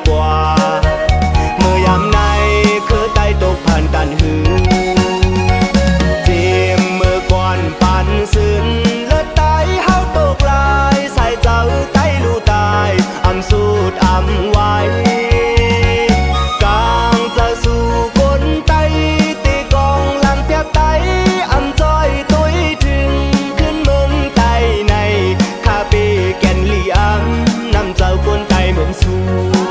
กว่าเมื่อยามในคือไตตกผ่านกันหือจีมมือก่อนปันซึนเลือดไตเฮาตกลายใส่เจ้าไตลูตายอำสูดอำไว้กลางจะสู่คนไตตีกองหลังเทียบไตอำจอยตุยถึงขึ้นเมืองไตในคาปีแก่นลีอำนำเจ้าคนไตเหมือนสู่ไ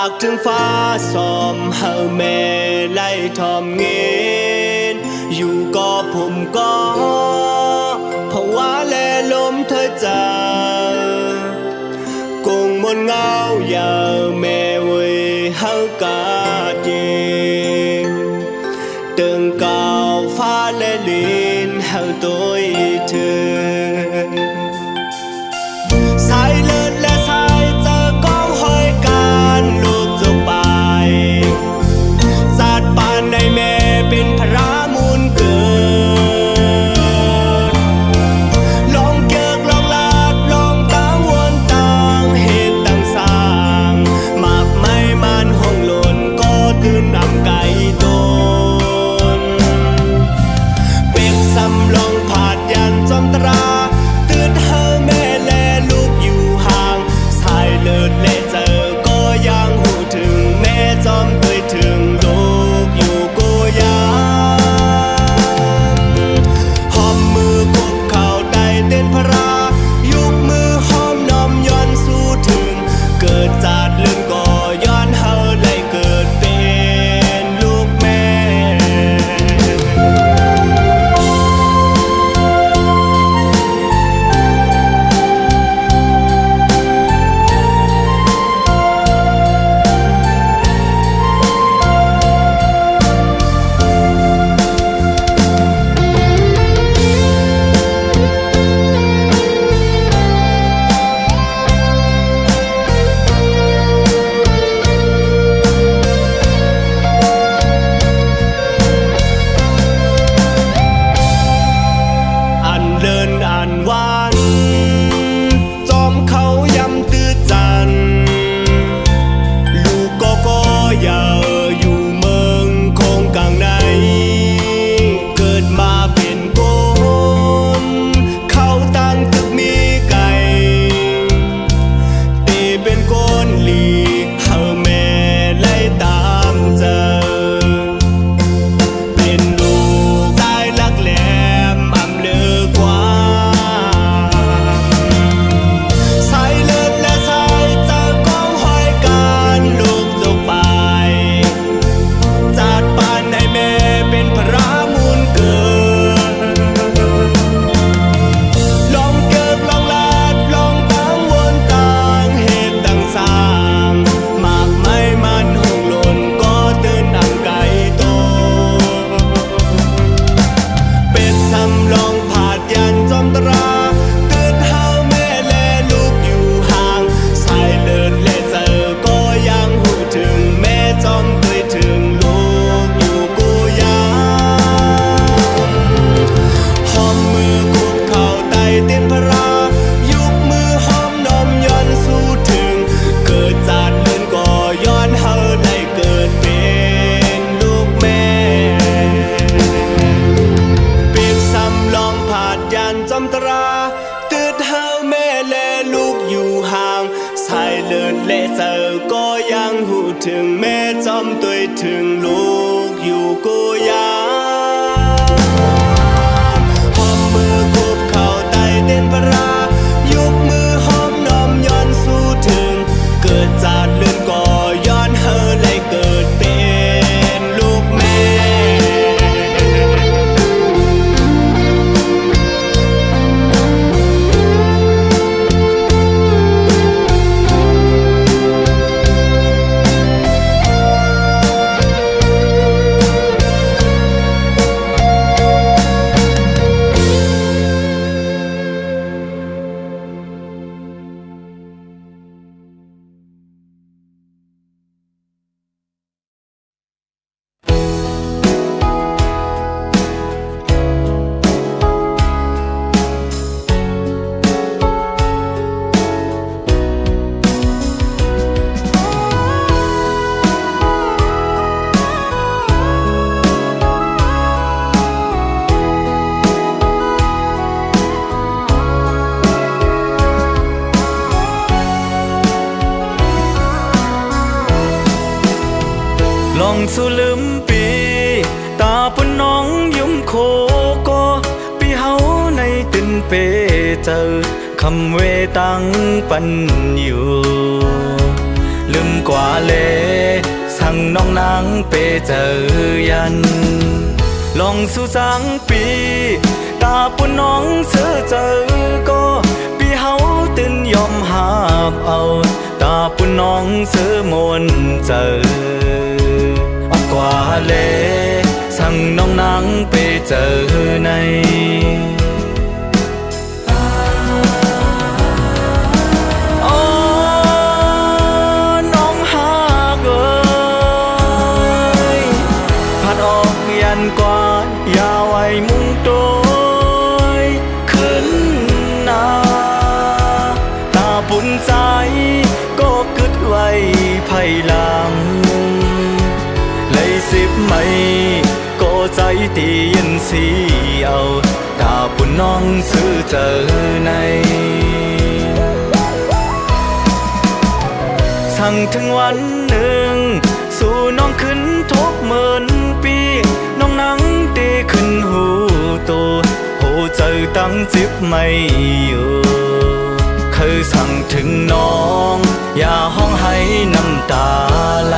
ากถึงฟ้าสอมเฮาแม่ไล่ทอมเงินอยู่ก็ผมก็เพราะว่าแลลมเธอจากงมนเงาอย่าแม่เวยเฮากาเจตึงกาวฟ้าและลินเฮาตัวเธอสายเลิศและสายเจอกองหอยการลูกจบไปศาสตร์ปานในแม่เป็นพระมูลเกิดลองเกิกลองลาดลองตั้งวนต่างเหตุต่างสร้างมากไม่มันห้องหล่นก็ตื่นนำไก่ตนเป็กสำลองผาดยันจอมตราตื่นเฮาแม่แลลูกอยู่ห่างสายเลิศและเจอก็ยังหูถึงแม่จอมเคยถึงลูกอยู่ก็ยังหอมมือคุกเข่าได้เต้นพระยุกมือหอมน้อมย้อนสู้ถึงเกิดจากลืมก็ย้อนเฮาเลยเกิดเป็นลูกแม่อันเลินอันหวานจอมเขายำตื้อจันลูกก็อย่าอยู่เมืองคงกลางในเกิดมาเป็นคนเขาตั้งตึกมีไก่ตีเป็นคนหลีกเฮาแม่ไล่ตามเจอเป็นลูกชายลักแหลมอำเลือกว่าสายเลือดและสายเจอกองหอยการลูกจบไปจัดปานให้แม่เป็นพระมูลเกิดลองเกิกลองลาดลองตั้งวนต่างเหตุต่างสร้างมากไม่มันหงหล่นก็ตื่นอังไก่โตเป็ดสำลองผาดยันจอมตราตื่นเฮาแม่แลลูกอยู่ห่างสายเลิศและเจอก็ยังหูถึงแม่จอมเคยถึงลูกอยู่กูยังหอมมือคุกเข่าไต่เต้นพระยุกมือหอมน้อมย้อนสู้ถึงเกิดจากเลื่อนก็ย้อนเฮาได้เกิดเป็นลูกแม่เปียกสำลองผาดยันจอมตราตื่นเฮาแม่แลลูกอยู่ห่างสายเลิศและเจอก็ยังหูถึงแม่จอมตัวถึงลูกอยู่กูยังหอมมือคุกเข่าไต่เต้นพระยุกมือหอมน้อมย้อนสู้ถึงเกิดจากเลื่อนก็ย้อนเฮาเลยเกิดเป็นลูกแม่ สุลืมปีตาปนน้องยุ่มโคก็ปีเฮาในตินเปเจอคำเวตังปันอยู่ ลืมกว่าเลสั่งน้องนางไปเจอยันลองสู่สังปีตาปุ่นน้องเสือเจอก็ปีเฮาตื่นยอมหาบเอาตาปุ่นน้องเสือมนเจอกว่าเลสั่งน้องนางไปเจอในกว่าอย่าไว้มุงโตยขึ้นหน้าตาปุ่นใจก็กึดไว้ไผ่หลังเลยสิบไม่ก็ใจตียินสีเอาตาปุ่นน้องซื้อเจอในสั่งถึงวันหนึ่งสู่น้องขึ้นทบเหมือนปีน้องนั่งตีขึ้นหูโตโหเจอตั้งจิบไม่อยู่เคยสั่งถึงน้องอย่าห้องให้น้ำตาไหล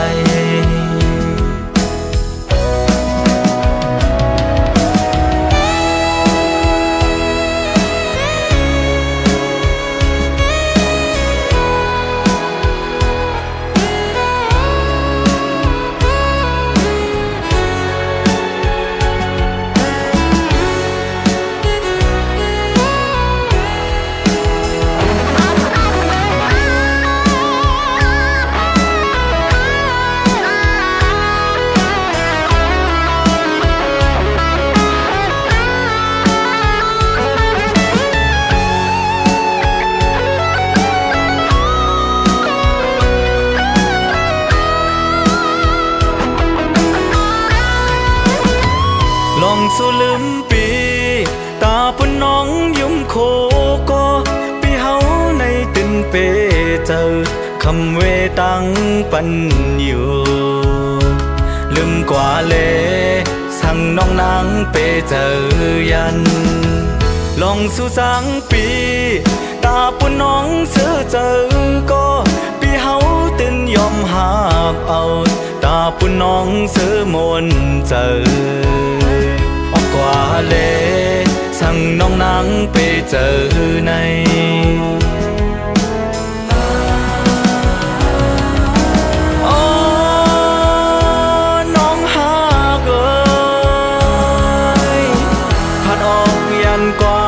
ลองสู่ลืมปีตาปุ่นน้องยุ่มโคก็ปีเฮาในตินเปเจอคำเวตังปันอยู่ลืมกว่าเลสั่งน้องนางเปเจอยันลองสู่สังปีตาปุ่นน้องเสือเจอก็ปีเฮาตินยอมหาบเอาตาปุ่นน้องเสือมนเจอกว่าเลสั่งน้องนางไปเจอในน้องหากผัดออกยันกว่า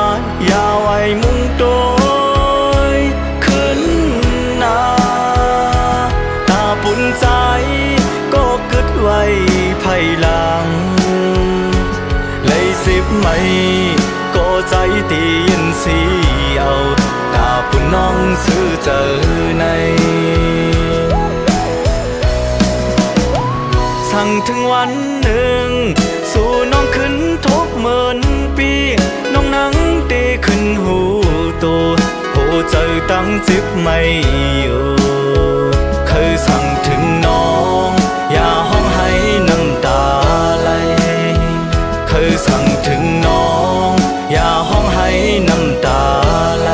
อย่าไว้มุงโตยขึ้นหน้าตาปุ่นใจก็กึดไว้ไผ่หลังสิบไม่ก็ใจตียินสีเอาตาปุ่นน้องซื้อเจอในสั่งถึงวันหนึ่งสู่น้องขึ้นทบเหมือนปีน้องนั่งตีขึ้นหูโตโหเจอตั้งจิบไม่อยู่เคยสั่งถึงน้องอย่าห้องให้น้ำตาไหลเคยสั่งถึงน้องอย่าห้องให้น้ำตาไหล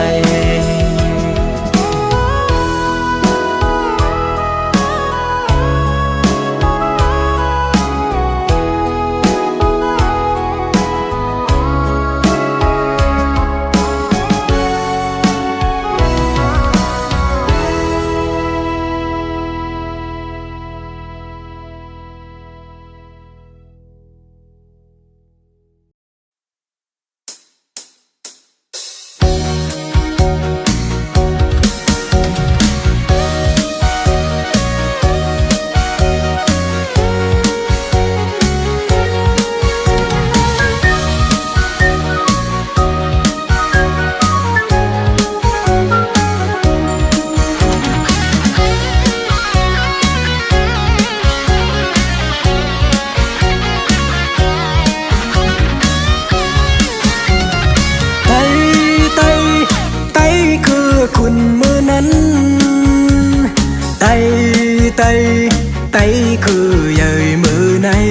tay cứ dời mưa nay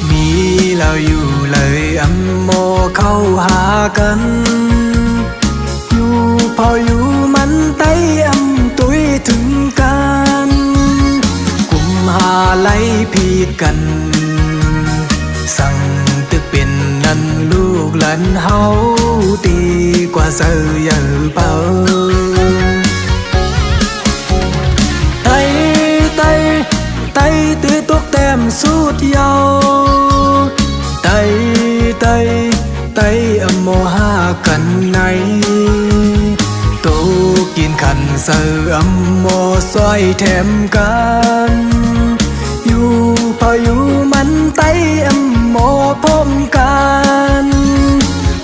mi lao dù lời âm mô khâu hạ cân dù phò dù mắn tay âm tuổi thường ca qua giờ giờ bao tay tay tay tươi tốt tem suốt dâu tay tay tay âm mô ha cần này tôกินขันเสือâm mô xoay thèmกันอยู่พออยู่มันไตâm môพร้อมกัน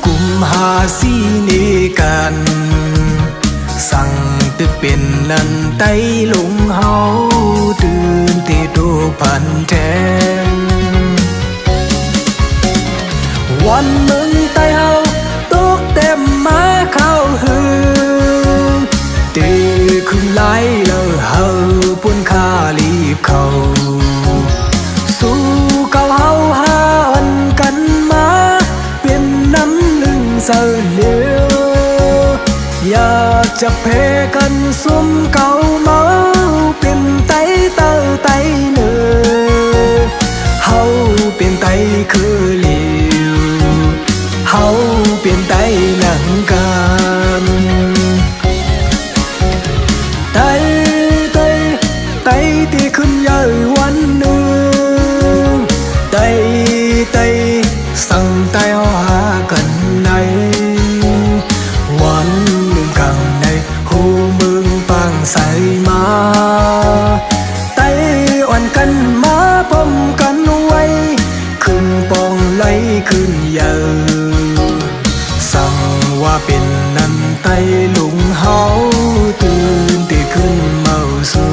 กุมหาสีนี้กันสั่งตึกเป็นนันไตหลงเฮาตื่นที่ดูพันแทนวันมึงไตเฮาตกเต็มมาเข้าหือตีขึ้นไหลเลอเฮาปุ่นคาลีบเขาสู้เก่าเฮาหาอันกันมาเป็นน้ำหนึ่งเสือเหลียวอยากจะเพกันซุ่มเก่าเมาเป็นไตเตอไตเนื้อเฮาเป็นไตคือเหลียวเฮาเป็นไตหนังกันไตไตไตที่ขึ้นใหญ่วันหนึ่งไตไตสั่งไตเอาหากันในวันหนึ่งกลางในหูมึงปังใส่มาไตอ่อนกันมาพมกันไว้ขึ้นปองไหลขึ้นเยอะสั่งว่าเป็นนันไตหลุงเฮาตื่นที่ขึ้นเมาสู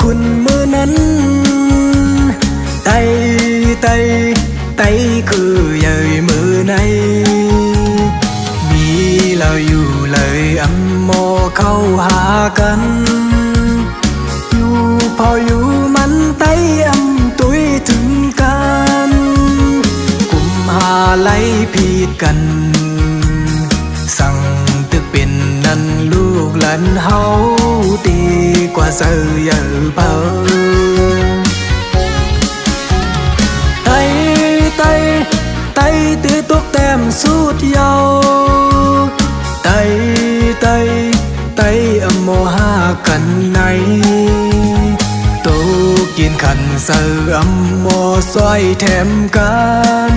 คุณมือนั้นไตไตไตคือใหญ่มือในมีเราอยู่เลยอัมโมเข้าหากันอยู่พออยู่มันไตอัมตุยถึงกันกุมหาไหลผิดกันสั่งตึกเป็นนั้นลูกหลานเฮาตีกว่าเสือเบาไตไตไตตีตกแต้มสุดยาวไตไตไตอโมหากันในโตกินขันเสืออโมซอยแถมกัน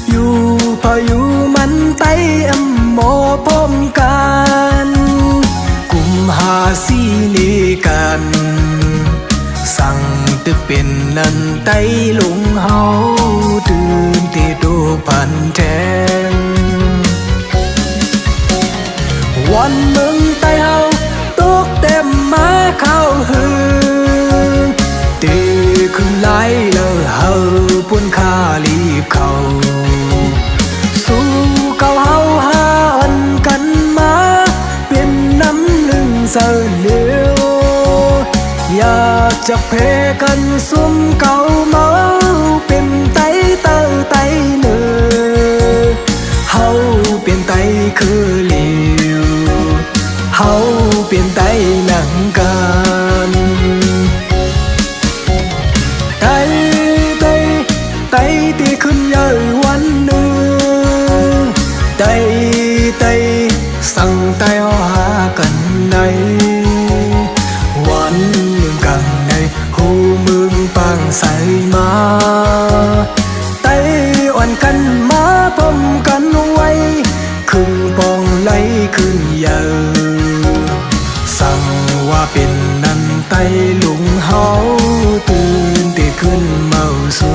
อยู่พออยู่มันไตอโมพร้อมกันกุมหาสีนี้กันสั่งตึกเป็นนันไตหลงเฮาตื่นที่ดูพันแทนวันมึงไตเฮาตกเต็มมาเข้าหือตีขึ้นไหลเลอเฮาปุ่นคาลีบเขาสู้เก่าเฮาหาอันกันมาเป็นน้ำหนึ่งเสือเหลียวอยากจะเพกันซุ่มเก่าเมาเป็นไตเตอไตเนื้อเฮาเป็นไตคือเหลียวเฮาเป็นไตหนังกันไตไตไตที่ขึ้นใหญ่วันหนึ่งไตไตสั่งไตเอาหากันในวันหนึ่งกลางในหูมึงปังใส่มาไตอ่อนกันมาพมกันไว้ขึ้นปองไหลขึ้นเยอะสั่งว่าเป็นนันไตหลุงเฮาตื่นที่ขึ้นเมาสู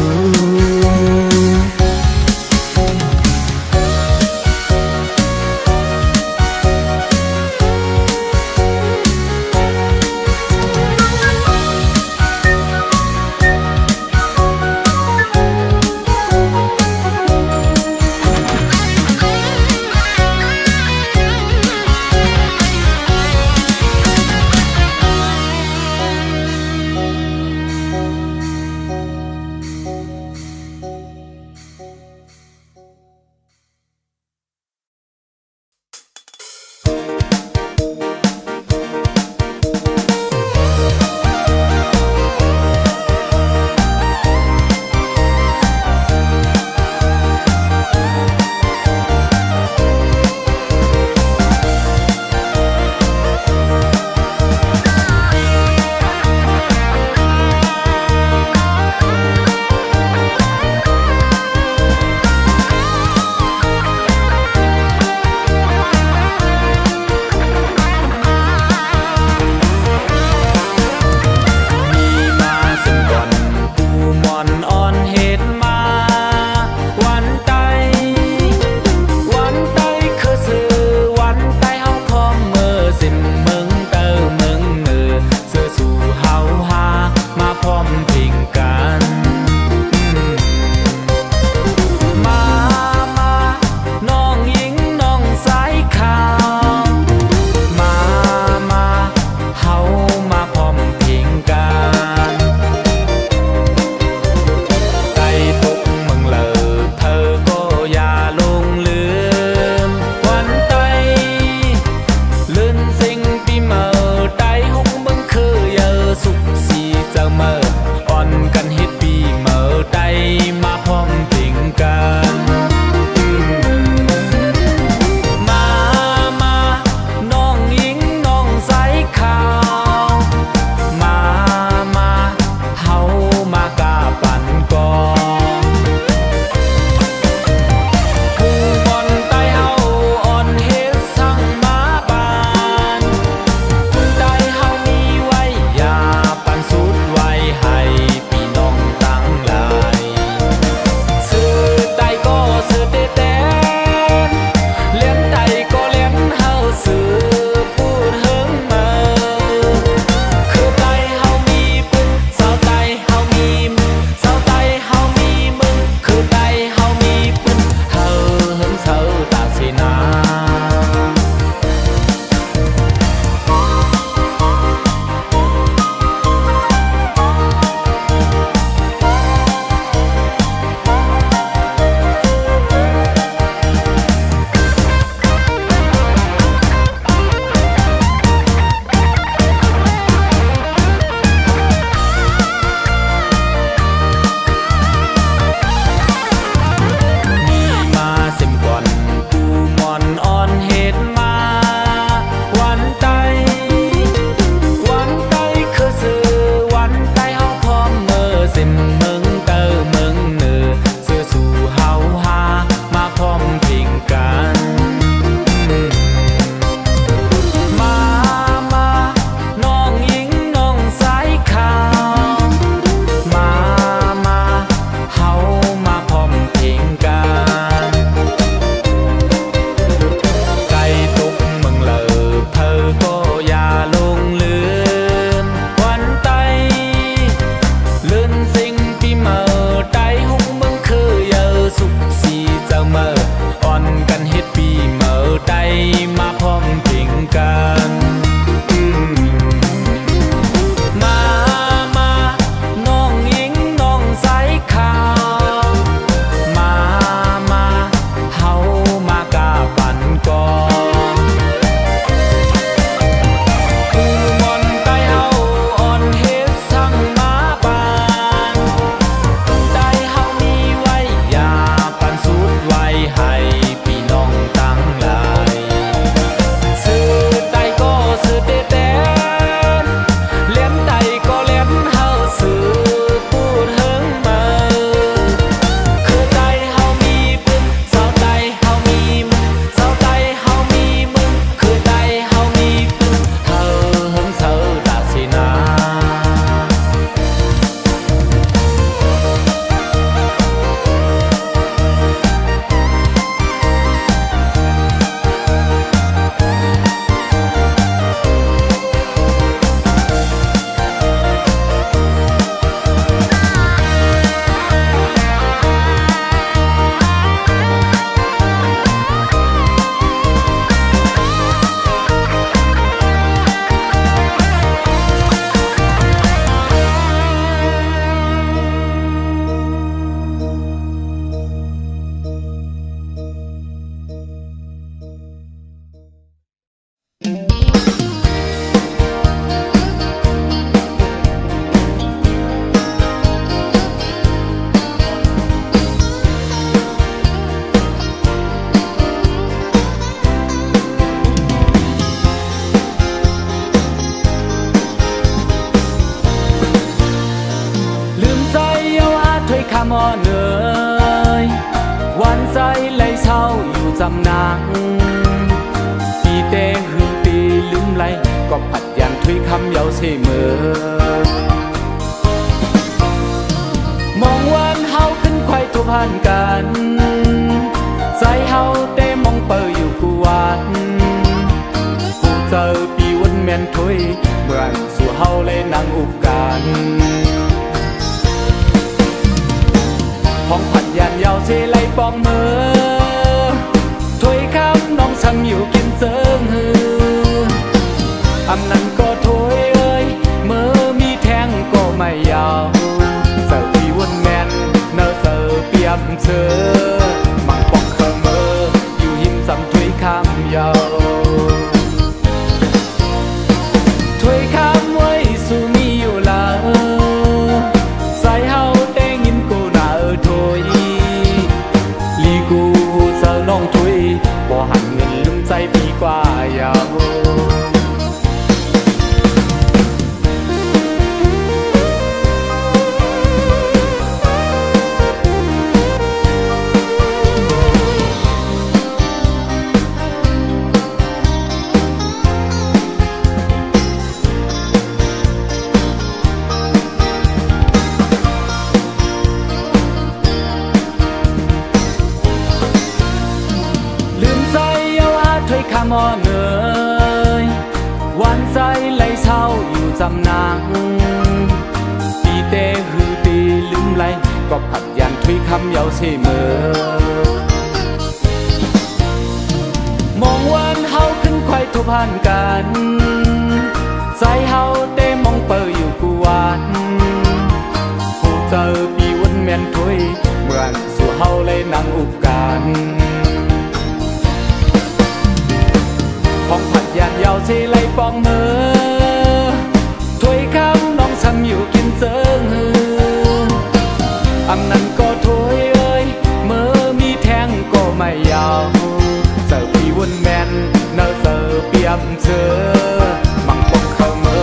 ำอ่อนเอ่ยวันใจไหลเช้าอยู่จำนางปีเตหือปีลืมไหลก็ผัดยันถุยคำเยาเสมอมองวันเฮาขึ้นไขว้ทุกผ่านกันใจเฮาเต้มองเปออยู่กูวันผู้เจอปีวันแม่นถุยเหมือนสู่เฮาเลยนางอุกกันห้องผัดยันยาวเสไลปองมือถุยคำน้องช้ำอยู่กินเจิงหืออำนั้นก็ถุยเอ้ยเมื่อมีแทงก็ไม่ยาวเสิร์ฟปีวันแม่นเนอเสิร์ฟเปียมเสือมังปองเคอเมออยู่หิมสำถุยคำยาวถุยคำไว้สู่มีอยู่ละใส่เฮาเต้งินกูน่าถุยลีกูเสิร์ฟน้องถุยบ่หันเงินลืมใจพี่กว่ายาวคำอ่อนเอ่ยวันใจไหลเช้าอยู่จำนางปีเตหือปีลืมไหลก็ผัดยันถุยคำเยาเสมอมองวันเฮาขึ้นไขว้ทุกผ่านกันใจเฮาเต้มองเปออยู่กูวันผู้เจอปีวันแม่นถุยเหมือนสู่เฮาเลยนางอุกกันห้องผัดยันยาวเสไลปองมือถุยคำน้องช้ำอยู่กินเจิงหืออำนั้นก็ถุยเอ้ยเมื่อมีแทงก็ไม่ยาวเสิร์ฟปีวันแม่นเนอเสิร์ฟเปียมเสือมังปองเคอเมอ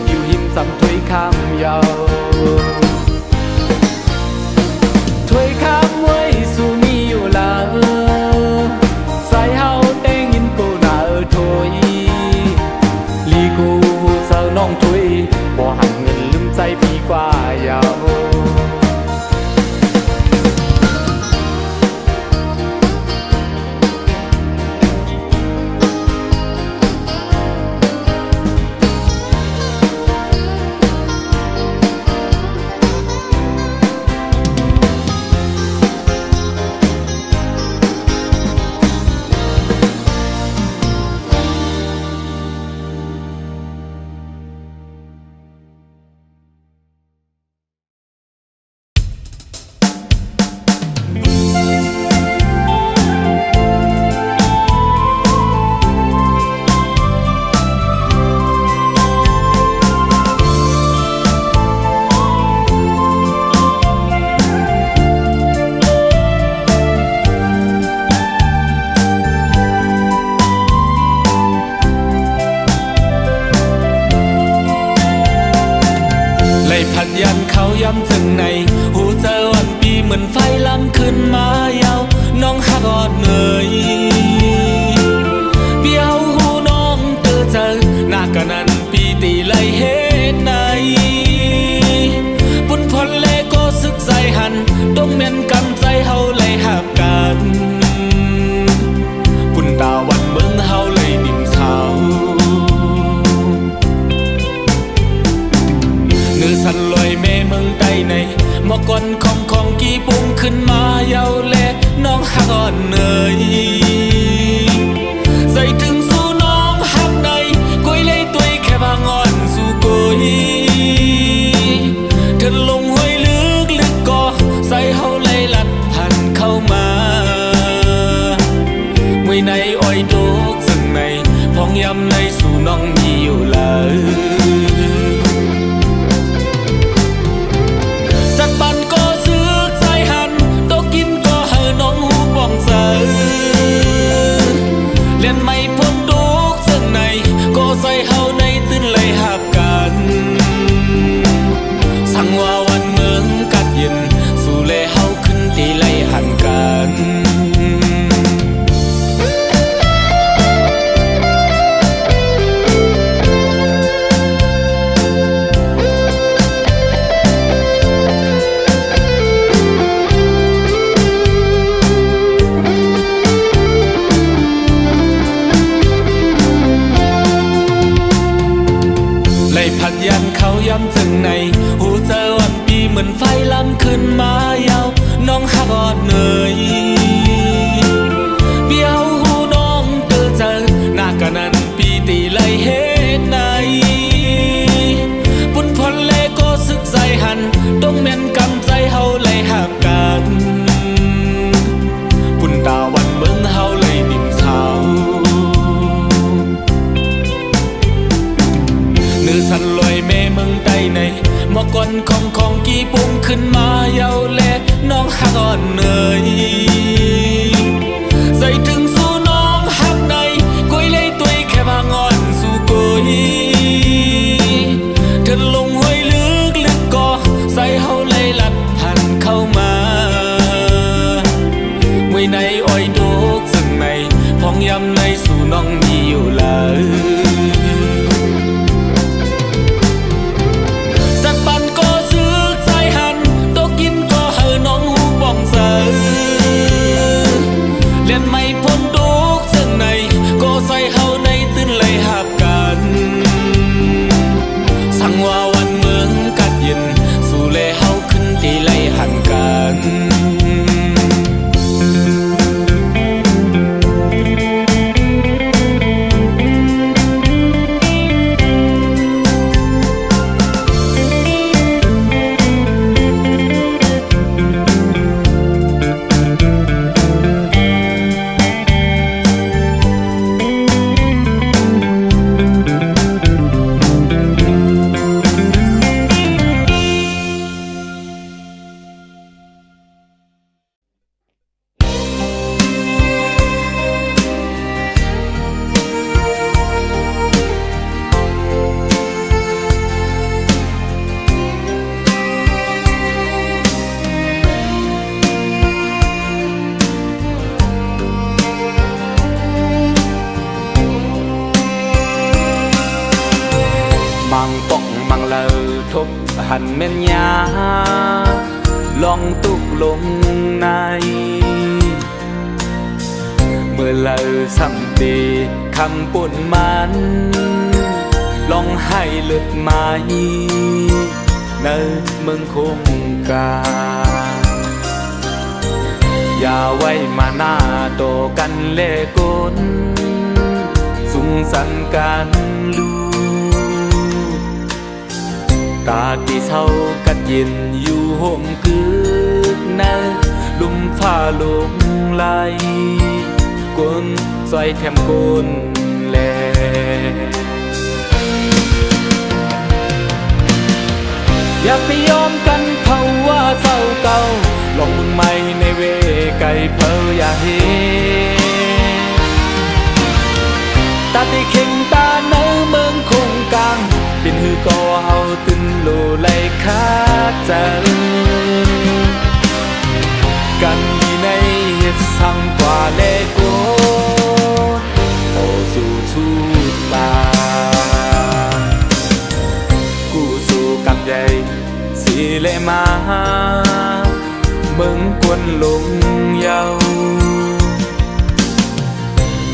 อยู่หิมสำถุยคำยาวถุยคำไว้สู่มีอยู่ละใส่เฮาเต้งินกูน่าถุยลีกูเสิร์ฟน้องถุยบ่หันเงินลืมใจพี่กว่ายาวผัดยันเขาย้ำถึงในหูเจอวันปีเหมือนไฟล้ำขึ้นมายาวน้องหักอ่อนเอ่ยเปียวหูน้องเจอหน้ากันนั้นปีตีไลเหตุในปุ่นพลเลก็สึกใจหันต้องเมียนกำใจเฮาไลหักกันปุ่นตาวันเมืองเฮาไลดิมเช้าเนื้อสันลอยเมเมืองใต้ในหมอกก่อนของกี่ปุ่งขึ้นมาเยาเล่น้องหักอ่อนเนยใส่ถึงสู่น้องหักในกุยเลยตุยแค่บางอ่อนสู่กุยเธอลงห้วยลึกก็ใส่เฮาเลยลัดพันเข้ามาไว้ในอ้อยดกซึ่งในพองยำในสู่น้องมีอยู่เลยสักปันก็ซื้อใจหันโตกินก็เฮอน้องหูปองใส เลยผัดยันเขาย้ำถึงในหูเจอวันปีเหมือนไฟล้ำขึ้นมายาวน้องฮักอ่อนเหนื่อยเปียวหูน้องเตอเจอหน้ากันนั้นปีตีเลยเฮ็ดในปุ่นพลเลก็สึกใจหันต้องแม่นกำใจเฮาเลยหักกันปุ่นตาวันเมืองเฮาเลยนิ่มเศร้าเนื้อสันลอยแม่เมืองใดในมอก่อนของกี่ปุ่มขึ้นมาเยาแลน้องฮักอ่อนเหนื่อยใส่ถึงสู่น้องฮักในกุยเลยตุยแค่บางอ่อนสู่กุยเธอลงห้วยลึกก็ใส่เฮาเลยลัดพันเข้ามาไว้ในอ้อยดกซึ่งในพองยำในสู่น้องมีอยู่เลยเลียนไม่พ้นทุกซึ่งในก็ใส่เฮาในตื้นเลยหับกันสั่งว่าวันเมืองกัดเย็นสู่เลเฮาขึ้นตีเลยหันกันมังปองมังเลอทบหันเม่นยาลองตุกลงในเมื่อเลอสัมตีคำปุ่นมันลองให้เลือดไม้เนื้อเมืองคงกาอย่าไว้มาหน้าโตกันเล่กุนสุงสันกันลูตาที่เศร้ากัดเย็นอยู่ห่มกึกนะลุมฟ้าลมไหลกวนซอยแถมกวนแลอย่าไปยอมกันเพราะว่าเศร้าเก่าลองมึงไม่ในเวไก่เพออย่าเฮตาที่เข่งตาเนื้อเมืองคงกลางเป็นหือก็เอาตึนโลไลคาจังกันที่ในเหตุสั่งกว่าเลโกโอสู่ชูตากูสู่กับใหญ่สีเลมาเมืองกวนลงเยา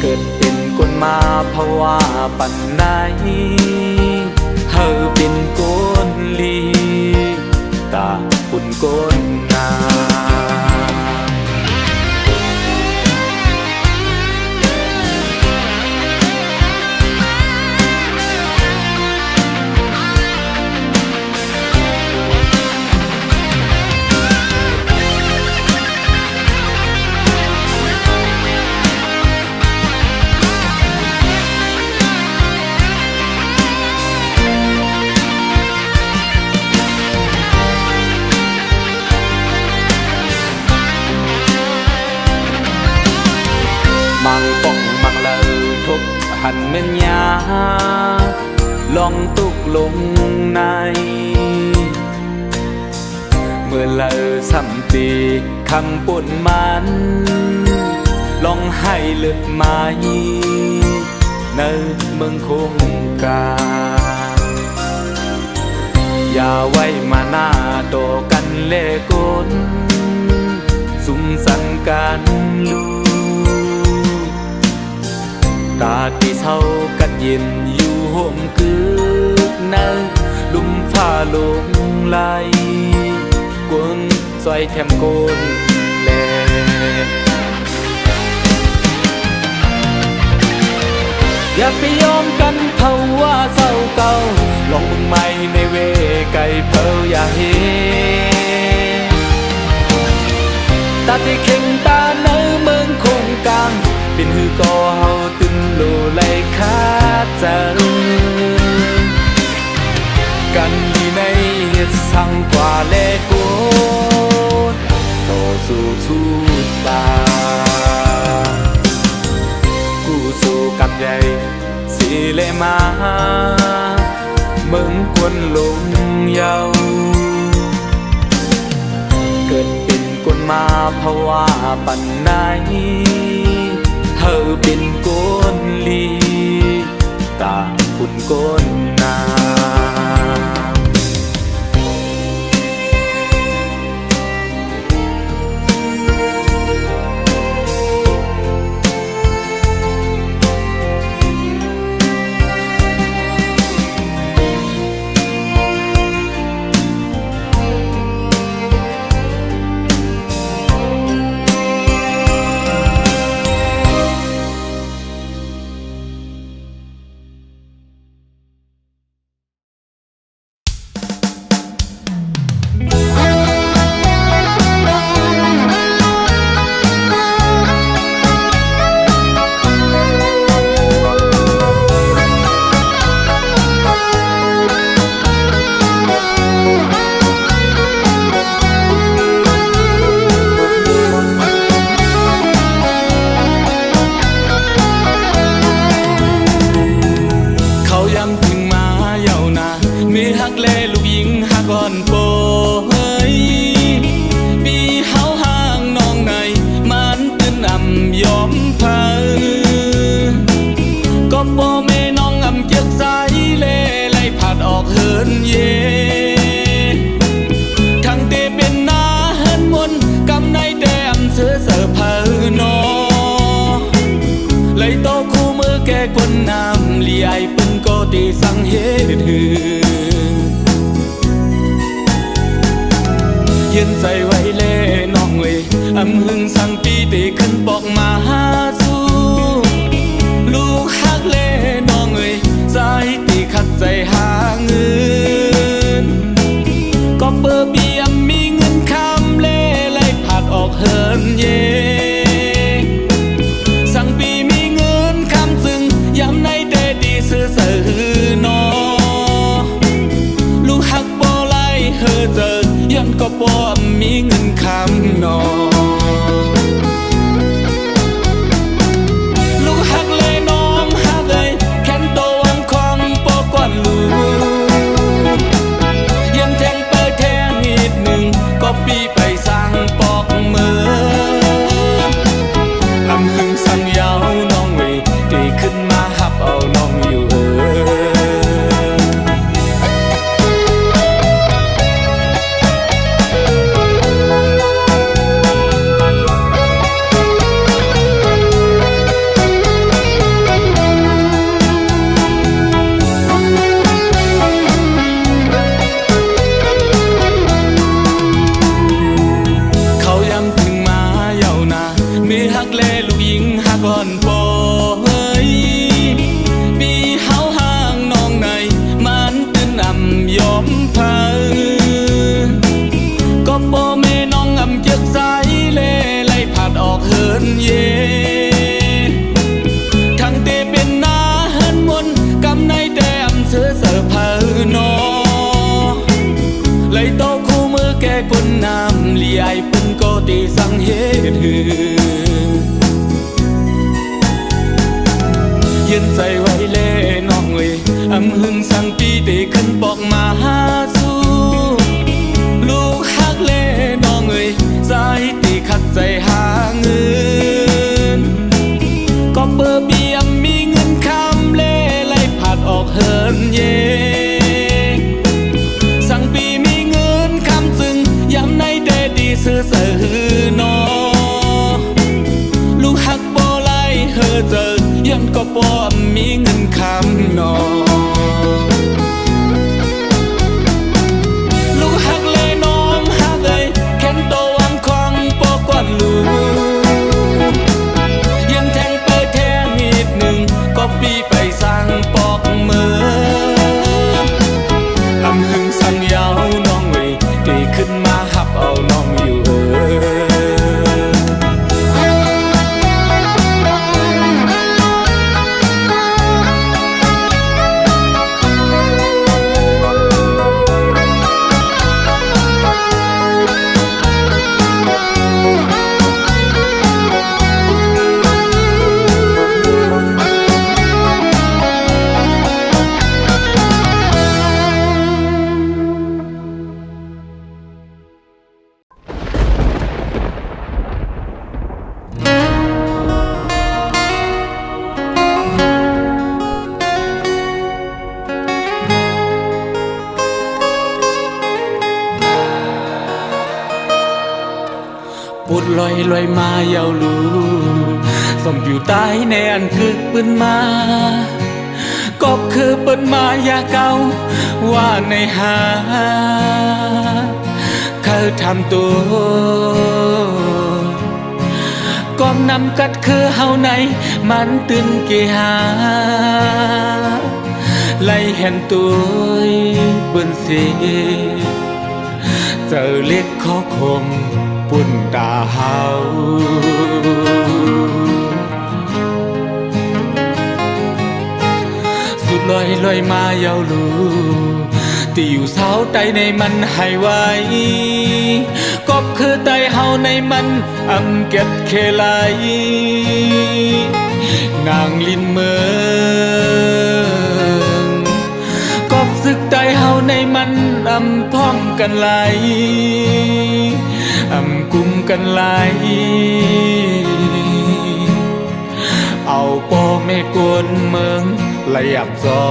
เกิดเป็นคนมาเพราะว่าปันไหนเฮาเป็นโกนลีตาปุ่นโกนนามังป่องมังเลอทบหันเม่นยาลองตุกลงในเมื่อเลอสัมตีคำปุ่นมันลองให้เลือดไม้เนื้อเมืองคงกาอย่าไว้มาหน้าโตกันเล่กุนสุมสันกันลูตาที่เศร้ากัดเย็นอยู่ห่มกึกนั้น ลงไหลกวนซอยแถมโกนแลอย่าไปยอมกันเพราะว่าเศร้าเก่าลองมึงใหม่ในเวไก่เพออย่าเฮตาที่เข่งตาเนื้อเมืองคงกลางเป็นหือก็เฮาตึนโลไลคาเจอกันอยู่ในเหตุสังกว่าเล่กดต่อสู้สู้ตากูสู้กับใหญ่สิเลมาเมืองกวนลงเยาเกิดเป็นคนมาเพราะว่าปันไหนเธอเป็นคนลีตาคุณคนนาสังเหตุยืนใจไว้เล่น้องเวยอำหึงสั่งปีตีขึ้นบอกมาหาสู้ลูกฮักเล่น้องเวยใจตีขัดใจหาเงินก็เปิดเบียมมีเงินคำเล่ไล่ผัดออกเฮินเย่สั่งปีมีเงินคำซึ่งย้ำในเดดีซื่อน้อลูกฮักบ่ไล่เฮอเจอย้อนก็บ่มีเงินคำนอลูกฮักเลยน้องฮักเลยแค้นโตวังความบ่ก่อนลูกยันแทงเปิดแทงอีกหนึ่งก็ปีไปสร้างปอกเมืองอำหึงสั่งยาวน้องเวยตีขึ้นมาหับเอาน้องอยู่ทั้งเตเป็นนาเฮินมนกำในแดมเสือเสือเพอนอเลยโตคู่มือแก่คนน้ำลีไอปุ่นก็ตีสังเหตุยืนใจไว้เล่น้องเวยอำหึงสั่งปีตีขึ้นบอกมาหาสู้ลูกฮักเล่น้องเวยใจตีขัดใจหาเงินก็เบอร์เบียมมีเงินคำเล่ไล่ผัดออกเฮินเย่สั่งปีมีเงินคำซึ่งย้ำในเดดีซื่อนอลูกฮักบ่ไล่เฮอเจอย้อนก็บ่มีเงินคำนอ ดลอยมายาวลูสมอยู่ใต้ในอันกึกปืนมาก็คือเปิ้นมายาเก่าว่าในหาเขาทำตัวก้มนำกัดคือเฮาในมันตื่นเกียหาไล่เห็นตัวเปิ้นเสียเจอเล็กขอคมปุ่นตาเฮาสุดลอยมายาวลูที่อยู่เสาใต้ในมันให้ไว้ก็คือใต้เฮาในมันอำเก็ดเคลายนางลินเมืองก็ซึกใต้เฮาในมันอำพร้อมกันไหลอำกุมกันไหลเอาป่อแม่กวนเมืองละยับซ้อ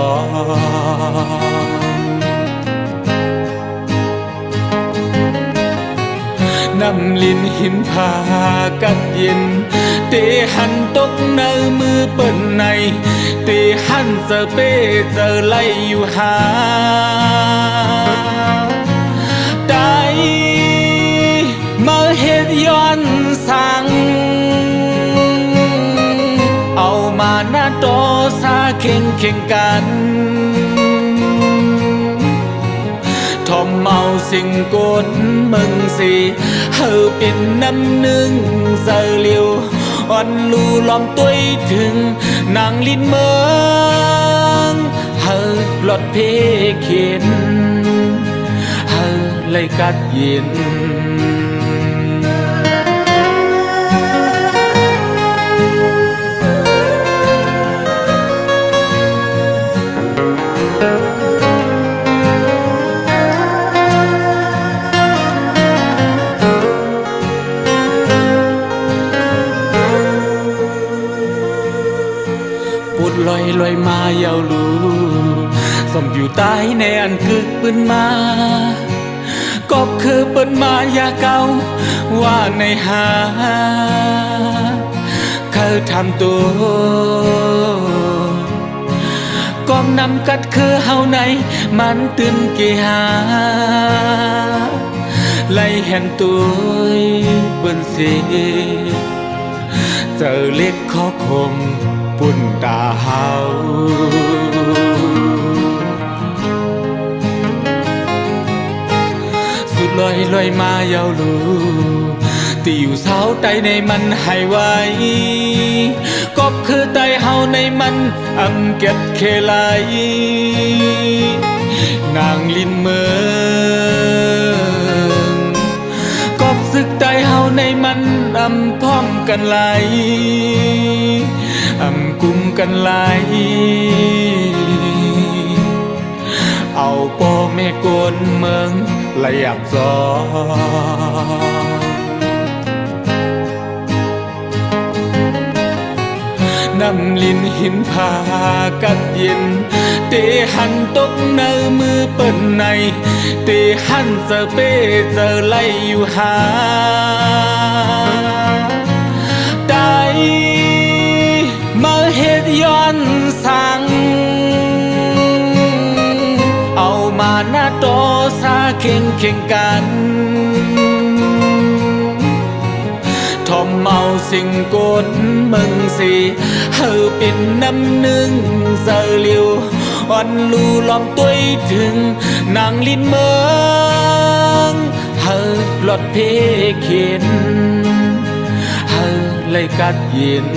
นน้ำลินหินผากัดเย็นเตหันตกในมือเปิ้นในเตหันเจอเป้เจอไล่อยู่หาได้มาเฮ็ดย้อนสั่งเอามาหน้าโตซาเข่งกันทอมเมาสิ่งกนมึงสิเฮาเป็นน้ำหนึ่งเจอเลียวอ่อนลูล้อมตัวถึงนางลินเมืองเฮาหลดเพเข็นเฮาเลยกัดเย็นปุดลอยมายาวลูสมอยู่ใต้ในอันกึกปืนมาก็คือเปิ้นมายาเก่าว่าในหาเขาทำตัวก้มนำกัดคือเฮาในมันตื่นเกียหาไล่เห็นตัวเปิ้นเสียเจอเล็กขอคมปุ่นตาเฮาสุดลอยมายาวลูที่อยู่เสาใต้ในมันให้ไว้ก็คือใต้เฮาในมันอำเก็ดเคลายนางลินเมืองก็ซึกใต้เฮาในมันอำพร้อมกันไหลอำกุมกันไหลเอาป่อแม่กวนเมืองละยับซ้อนน้ำลินหินผากัดเย็นเตหันตกในมือเปิ้นในเตหันเจอเป้เจอไล่อยู่หาได้มาเฮ็ดย้อนสั่งเอามาหน้าโตซาเข่งกันทอมเมาสิ่งกนมึงสิเฮาเป็นน้ำหนึ่งเจอเลียวอ่อนลูล้อมตัวถึงนางลินเมืองเฮาหลดเพเข็นเฮาเลยกัดเย็น